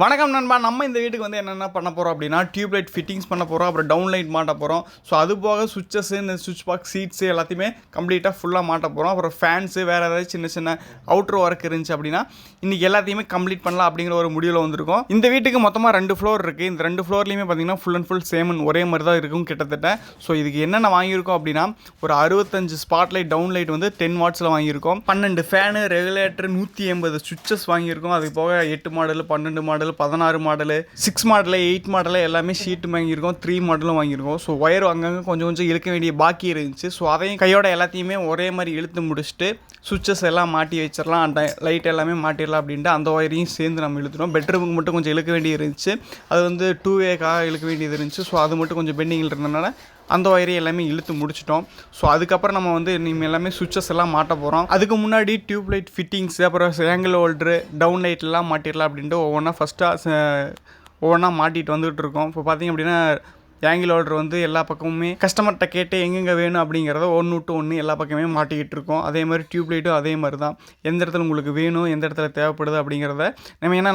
வணக்கம் நண்பா. நம்ம இந்த வீட்டுக்கு வந்து என்னென்ன பண்ண போகிறோம் அப்படின்னா டியூப்லைட் ஃபிட்டிங்ஸ் பண்ண போகிறோம், அப்புறம் டவுன் லைட் மாட்ட போகிறோம். ஸோ அது போக சுவிட்சஸ், இந்த சுவிட்ச் பாக்ஸ், சீட்ஸு எல்லாத்தையுமே கம்ப்ளீட்டாக ஃபுல்லாக மாட்ட போகிறோம். அப்புறம் ஃபேன்ஸு, வேறு ஏதாவது சின்ன சின்ன அவுட்ரு ஒர்க் இருந்துச்சு அப்படின்னா இன்றைக்கி எல்லாத்தையுமே கம்ப்ளீட் பண்ணலாம் அப்படிங்கிற ஒரு முடிவில் வந்திருக்கோம். இந்த வீட்டுக்கு மொத்தமாக 2 ஃப்ளோர் இருக்குது. இந்த 2 ஃப்ளோர்லையுமே பார்த்தீங்கன்னா ஃபுல் அண்ட் ஃபுல் சேமன் ஒரே மாதிரி தான் இருக்கும் கிட்டத்தட்ட. ஸோ இதுக்கு என்னென்ன வாங்கியிருக்கோம் அப்படின்னா ஒரு 65 ஸ்பாட் லைட், டவுன் லைட் வந்து 10 வாட்ஸில் வாங்கியிருக்கோம். 12 ஃபேனு, ரெகுலேட்டர், 180 சுவிட்சஸ் வாங்கியிருக்கோம். அது போக 8 model, 12 model, 16 model, 6 model, 8 model எல்லாமே ஷீட்டு வாங்கியிருக்கோம். 3 மாடலும் வாங்கியிருக்கோம். ஸோ ஒயர் அங்கங்கே கொஞ்சம் இழுக்க வேண்டிய பாக்கி இருந்துச்சு. ஸோ அதையும் கையோட எல்லாத்தையுமே ஒரே மாதிரி இழுத்து முடிச்சுட்டு சுவிட்சஸ் எல்லாம் மாட்டி வச்சிடலாம், அந்த லைட் எல்லாமே மாட்டிடலாம் அப்படின்ட்டு அந்த ஒயரையும் சேர்ந்து நம்ம இழுத்துட்டோம். பெட்ரூமுக்கு மட்டும் கொஞ்சம் இழுக்க வேண்டியது இருந்துச்சு. அது வந்து 2வேக்காக இழுக்க வேண்டியது இருந்துச்சு. ஸோ அது மட்டும் கொஞ்சம் பெண்டிங்கில் இருந்ததுனால அந்த ஒயரையும் எல்லாமே இழுத்து முடிச்சிட்டோம். ஸோ அதுக்கப்புறம் நம்ம வந்து இனிமேல் எல்லாமே சுவிட்சஸ் எல்லாம் மாட்ட போகிறோம். அதுக்கு முன்னாடி டியூப் லைட் ஃபிட்டிங்ஸ், அப்புறம் ஆங்கிள் ஹோல்டரு, டவுன் லைட்லாம் மாட்டிடலாம் அப்படின்ட்டு ஒவ்வொன்றா மாட்டிட்டு வந்துகிட்டு இருக்கோம். இப்போ பார்த்திங்க அப்படின்னா ஆங்கிள் ஹோல்டர் வந்து எல்லா பக்கமுமே கஸ்டமர்கிட்ட கேட்டு எங்கெங்கே வேணும் அப்படிங்கிறத ஒன்று விட்டு ஒன்று எல்லா பக்கமே மாட்டிக்கிட்டு இருக்கோம். அதே மாதிரி டியூப் லைட்டும் அதே மாதிரி தான். எந்த இடத்துல உங்களுக்கு வேணும், எந்த இடத்துல தேவைப்படுது அப்படிங்கிறத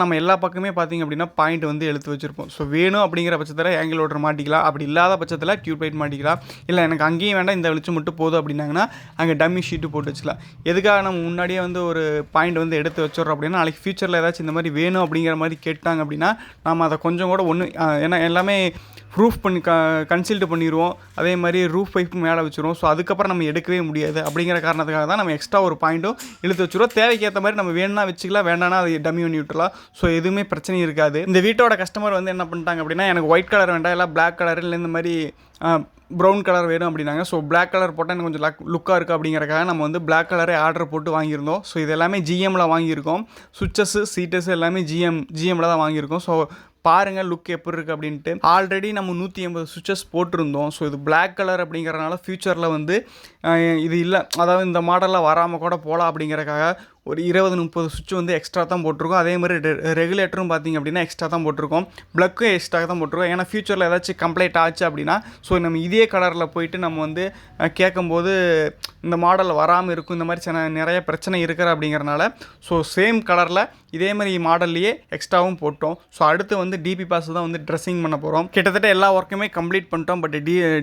நம்ம எல்லா பக்கமே பார்த்திங்க அப்படின்னா பாயிண்ட் வந்து எடுத்து வச்சுருப்போம். ஸோ வேணும் அப்படிங்கிற பட்சத்தில் ஆங்கிள் ஹோல்டர் மாட்டிக்கலாம். அப்படி இல்லாத பட்சத்தில் டியூப் லைட் மாட்டிக்கலாம். இல்லை எனக்கு அங்கேயும் வேண்டாம், இந்த வெளிச்சம் மட்டும் போதும் அப்படின்னாங்கன்னா அங்கே டம்மி ஷீட்டு போட்டு வச்சுக்கலாம். எதுக்காக நம்ம முன்னாடியே வந்து ஒரு பாயிண்ட் வந்து எடுத்து வச்சிடறோம் அப்படின்னா நாளைக்கு ஃபியூச்சரில் ஏதாச்சும் இந்த மாதிரி வேணும் அப்படிங்கிற மாதிரி கேட்டாங்க அப்படின்னா நம்ம அதை கொஞ்சம் கூட ஏன்னா எல்லாமே ரூஃப் பண்ணி கன்சில்ட் பண்ணிடுவோம். அதே மாதிரி ரூஃப் பைப்பு மேலே வச்சுருவோம். ஸோ அதுக்கப்புறம் நம்ம எடுக்கவே முடியாது. அப்படிங்கிற காரணத்துக்காக தான் நம்ம எக்ஸ்ட்ரா ஒரு பாயிண்ட்டும் இழுத்து வச்சுருவோம். தேவைக்கு ஏற்ற மாதிரி நம்ம வேணும்னா வச்சுக்கலாம், வேண்டாம்னா அதை டம்மி பண்ணி விட்டுலாம். ஸோ எதுவுமே பிரச்சனை இருக்காது. இந்த வீட்டோட கஸ்டமர் வந்து என்ன பண்ணிட்டாங்க அப்படின்னா எனக்கு ஒயிட் கலர் வேண்டாம், இல்லை பிளாக் கலர், இல்லை இந்த மாதிரி ப்ரௌன் கலர் வேணும் அப்படின்னாங்க. ஸோ பிளாக் கலர் போட்டால் எனக்கு கொஞ்சம் லுக்காக இருக்குது அப்படிங்கிறக்காக நம்ம வந்து பிளாக் கலரே ஆர்டர் போட்டு வாங்கியிருந்தோம். ஸோ இது எல்லாமே ஜிஎம்மில் வாங்கியிருக்கோம். சுவிட்சஸ்ஸு, சீட்டஸ் எல்லாமே ஜிஎம்மில் தான் வாங்கியிருக்கோம். ஸோ பாருங்கள் லுக் எப்படி இருக்குது அப்படின்ட்டு. ஆல்ரெடி நம்ம 180 சுவிட்சஸ் போட்டிருந்தோம். ஸோ இது பிளாக் கலர் அப்படிங்கிறனால ஃப்யூச்சரில் வந்து இது இல்லை, அதாவது இந்த மாடலில் வராமல் கூட போகலாம் அப்படிங்கிறக்காக ஒரு 20-30 சுவிட்ச் வந்து எக்ஸ்ட்ரா தான் போட்டிருக்கோம். அதே மாதிரி ரெகுலேட்டரும் பார்த்திங்க அப்படின்னா எக்ஸ்ட்ரா தான் போட்டிருக்கோம். ப்ளக்கும் எக்ஸ்ட்ரா தான் போட்டிருக்கோம். ஏன்னா ஃப்யூச்சரில் ஏதாச்சும் கம்ப்ளைண்ட் ஆச்சு அப்படின்னா ஸோ நம்ம இதே கலரில் போயிட்டு நம்ம வந்து கேட்கும்போது இந்த மாடல் வராமல் இருக்கும், இந்த மாதிரி நிறைய பிரச்சனை இருக்கிற அப்படிங்கிறனால ஸோ சேம் கலரில் இதே மாதிரி மாடல்லையே எக்ஸ்ட்ராவும் போட்டோம். ஸோ அடுத்து வந்து டிபி பாக்ஸ் தான் வந்து ட்ரெஸ்ஸிங் பண்ண போகிறோம். கிட்டத்தட்ட எல்லா ஒர்க்குமே கம்ப்ளீட் பண்ணிட்டோம். பட்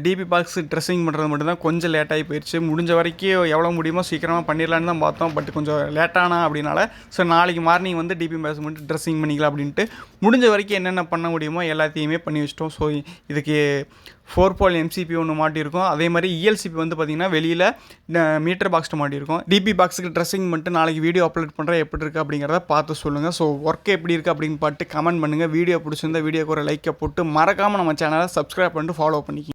டிபி பாக்ஸ் ட்ரெஸ்ஸிங் பண்ணுறது மட்டும் தான் கொஞ்சம் லேட்டாகி போயிடுச்சு. முடிஞ்ச வரைக்கும் எவ்வளோ முடியுமோ சீக்கிரமாக பண்ணிடலான்னு தான் பார்த்தோம். பட் கொஞ்சம் லேட்டானா அப்படின்னால ஸோ நாளைக்கு மார்னிங் வந்து டிபி பாக்ஸ் மட்டும் ட்ரெஸ்ஸிங் பண்ணிக்கலாம் அப்படின்ட்டு முடிஞ்ச வரைக்கும் என்னென்ன பண்ண முடியுமோ எல்லாத்தையுமே பண்ணி வச்சிட்டோம். ஸோ இதுக்கு 4 போல் எம்சிபி ஒன்று மாட்டியிருக்கோம். அதே மாதிரி இஎல்சிபி வந்து பார்த்திங்கன்னா வெளியில் மீட்டர் பாக்ஸ்ட்டு மாட்டியிருக்கோம். டிபி பாக்ஸுக்கு ட்ரெஸ்ஸிங் மட்டும் நாளைக்கு வீடியோ அப்லோட் பண்ணுறேன், எப்படி இருக்குது அப்படிங்கிறத பார்த்து சொல்லுங்கள். ஸோ ஒர்க் எப்படி இருக்குது அப்படின்னு பார்த்து கமெண்ட் பண்ணுங்கள். வீடியோ பிடிச்சிருந்தா வீடியோக்கு ஒரு லைக்கை போட்டு மறக்காமல் நம்ம சேனலை சப்ஸ்கிரைப் பண்ணிட்டு ஃபாலோ பண்ணிக்கி.